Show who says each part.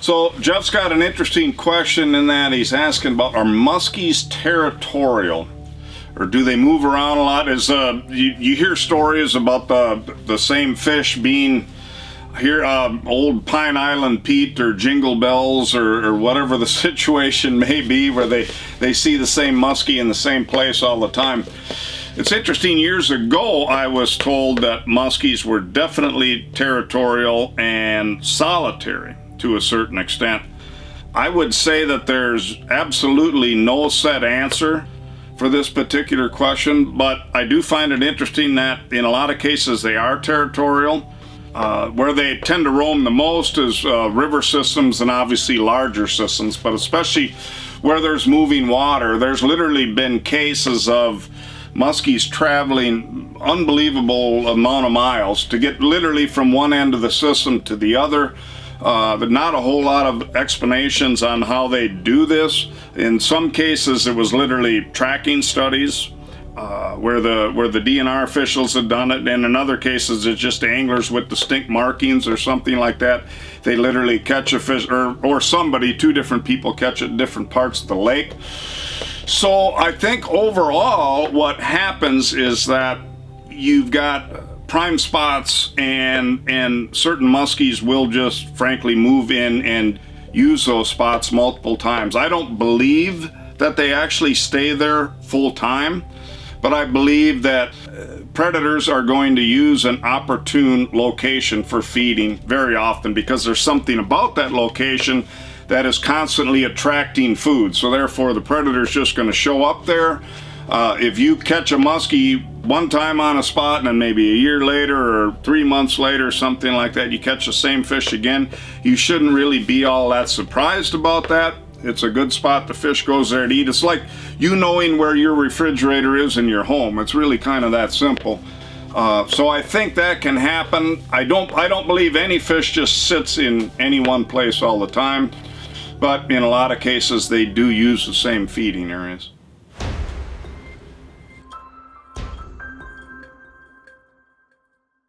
Speaker 1: So Jeff's got an interesting question in that he's asking about, are muskies territorial, or do they move around a lot? You hear stories about the same fish being here, old Pine Island Pete or Jingle Bells or whatever the situation may be, where they see the same muskie in the same place all the time. It's interesting, years ago I was told that muskies were definitely territorial and solitary to a certain extent. I would say that there's absolutely no set answer for this particular question, but I do find it interesting that in a lot of cases they are territorial. Where they tend to roam the most is river systems and obviously larger systems, but especially where there's moving water. There's literally been cases of muskies traveling unbelievable amount of miles to get literally from one end of the system to the other. But not a whole lot of explanations on how they do this. In some cases it was literally tracking studies where the DNR officials had done it, and in other cases it's just anglers with distinct markings or something like that. They literally catch a fish, or somebody, two different people catch it in different parts of the lake. So I think overall what happens is that you've got prime spots, and certain muskies will just frankly move in and use those spots multiple times. I don't believe that they actually stay there full time, but I believe that predators are going to use an opportune location for feeding very often, because there's something about that location that is constantly attracting food. So therefore the predator's just going to show up there. If you catch a muskie one time on a spot and then maybe a year later or 3 months later, something like that, you catch the same fish again, you shouldn't really be all that surprised about that. It's a good spot. The fish goes there to eat. It's like you knowing where your refrigerator is in your home. It's really kind of that simple. So I think that can happen. I don't believe any fish just sits in any one place all the time, but in a lot of cases they do use the same feeding areas.